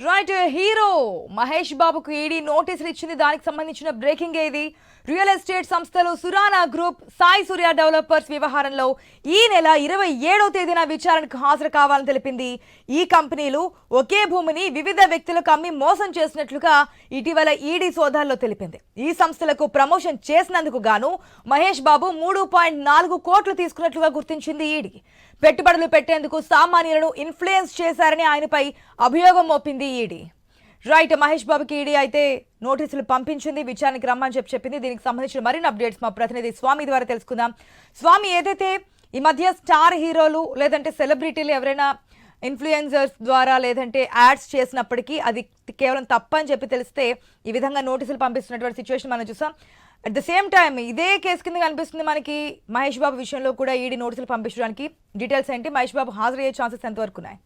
Right hero Mahesh బాబుకు ED నోటీసులు ఇచ్చింది. దానికి సంబంధించిన బ్రేకింగ్ ఏది? రియల్ ఎస్టేట్ సంస్థలు సురానా గ్రూప్ సాయి సూర్య డెవలపర్స్ వ్యవహారంలో ఈ నెల 27వ తేదీన విచారణకు హాజరు కావాలని తెలిపింది. ఈ కంపెనీలు ఒకే భూమిని వివిధ వ్యక్తులకు అమ్మి మోసం చేసినట్లుగా ఇటీవల ఈడీ సోదాల్లో తెలిపింది. ఈ సంస్థలకు ప్రమోషన్ చేసినందుకు గాను మహేష్ బాబు 3.4 కోట్లు తీసుకున్నట్లుగా గుర్తించింది ఈడీ. పెట్టుబడులు పెట్టేందుకు సామాన్యులను ఇన్ఫ్లుయెన్స్ చేశారని ఆయనపై అభియోగం మోపింది ఈడీ. రైట్, మహేష్ బాబుకి ఈడీ అయితే నోటీసులు పంపించింది, విచారణకి రమ్మని చెప్పింది. దీనికి సంబంధించిన మరిన్ని అప్డేట్స్ మా ప్రతినిధి స్వామి ద్వారా తెలుసుకుందాం. స్వామి, ఏదైతే ఈ మధ్య స్టార్ హీరోలు లేదంటే సెలబ్రిటీలు ఎవరైనా ఇన్ఫ్లుయెన్సర్స్ ద్వారా లేదంటే యాడ్స్ చేసినప్పటికీ అది కేవలం తప్పని చెప్పి తెలిస్తే ఈ విధంగా నోటీసులు పంపిస్తున్నటువంటి సిచ్యువేషన్ మనం చూసాం. అట్ ద సేమ్ టైం ఇదే కేసు కింద కనిపిస్తుంది మనకి మహేష్ బాబు విషయంలో కూడా ఈడీ నోటీసులు పంపించడానికి. డీటెయిల్స్ ఏంటి? మహేష్ బాబు హాజరయ్యే ఛాన్సెస్ ఎంతవరకు ఉన్నాయి?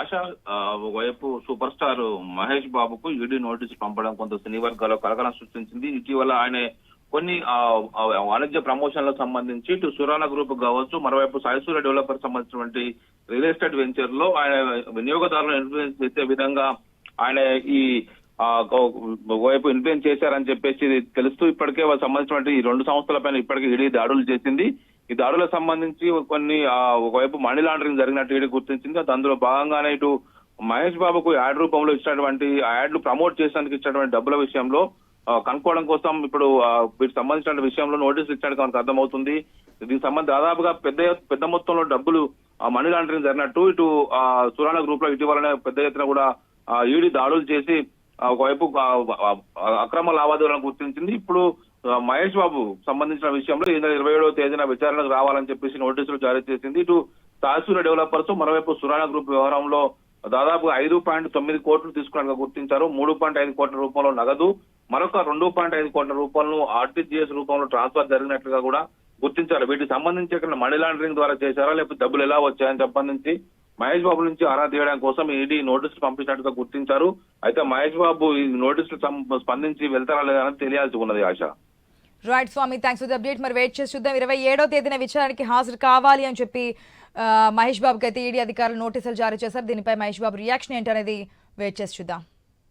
ఆశ, ఒకవైపు సూపర్ స్టార్ మహేష్ బాబుకు ఈడీ నోటీసులు పంపడం కొంత సినీ వర్గాల్లో కలకలం సృష్టించింది. ఇటీవల ఆయన కొన్ని వాణిజ్య ప్రమోషన్లకు సంబంధించి ఇటు సురానా గ్రూప్ కావచ్చు, మరోవైపు సాయి సూర్య డెవలపర్ సంబంధించినటువంటి రియల్ ఎస్టేట్ వెంచర్ లో ఆయన వినియోగదారులను ఇన్ఫ్లుయెన్స్ చేసే విధంగా ఆయన ఈ వైపు ఇన్ఫ్లుయెన్స్ చేశారని చెప్పేసి తెలుస్తూ ఇప్పటికే వాళ్ళకి సంబంధించినటువంటి ఈ రెండు సంస్థలపైన ఇప్పటికే ఈడీ దాడులు చేసింది. ఈ దాడులకు సంబంధించి కొన్ని ఒకవైపు మనీ లాండరింగ్ జరిగినట్టు ఈడీ గుర్తించింది. అందులో భాగంగానే ఇటు మహేష్ బాబుకు యాడ్ రూపంలో ఇచ్చినటువంటి ఆ యాడ్లు ప్రమోట్ చేసేందుకు ఇచ్చినటువంటి డబ్బుల విషయంలో కనుక్కోవడం కోసం ఇప్పుడు వీటికి సంబంధించిన విషయంలో నోటీసులు ఇచ్చినట్టు మనకు అర్థమవుతుంది. దీనికి సంబంధించి దాదాపుగా పెద్ద మొత్తంలో డబ్బులు మనీ లాండరింగ్ జరిగినట్టు ఇటు సురానా గ్రూప్ లో ఇటీవలనే పెద్ద ఎత్తున కూడా ఈడీ దాడులు చేసి ఒకవైపు అక్రమ లావాదేవీలను గుర్తించింది. ఇప్పుడు మహేష్ బాబు సంబంధించిన విషయంలో ఈ నెల 27వ తేదీన విచారణకు రావాలని చెప్పేసి నోటీసులు జారీ చేసింది. ఇటు సాయి సూర్య డెవలపర్స్ మరోవైపు సురానా గ్రూప్ వ్యవహారంలో దాదాపు 5.9 కోట్లు తీసుకున్నట్టుగా గుర్తించారు. 3.5 కోట్ల రూపంలో నగదు, మరొక 2.5 కోట్ల రూపాయలను ఆర్టీజీఎస్ రూపంలో ట్రాన్స్ఫర్ జరిగినట్లుగా కూడా గుర్తించారు. వీటికి సంబంధించి ఇక్కడ మనీ లాండరింగ్ ద్వారా చేశారా లేకపోతే డబ్బులు ఎలా వచ్చాయని సంబంధించి మహేష్ బాబు నుంచి ఆరా తీయడం కోసం ఈడీ నోటీసులు పంపించినట్టుగా గుర్తించారు. అయితే మహేష్ బాబు ఈ నోటీసులు స్పందించి వెళ్తారా లేదా అని తెలియాల్సి ఉన్నది. ఆశ. రైట్ స్వామి, థ్యాంక్స్ ఫర్ ద అప్డేట్. మరి వెయిట్ చేసి చూద్దాం. 27వ తేదీన విచారణకి హాజరు కావాలి అని చెప్పి మహేష్ బాబుకి అయితే ఈడీ అధికారులు నోటీసులు జారీ చేశారు. దీనిపై మహేష్ బాబు రియాక్షన్ ఏంటనేది వెయిట్ చేసి చూద్దాం.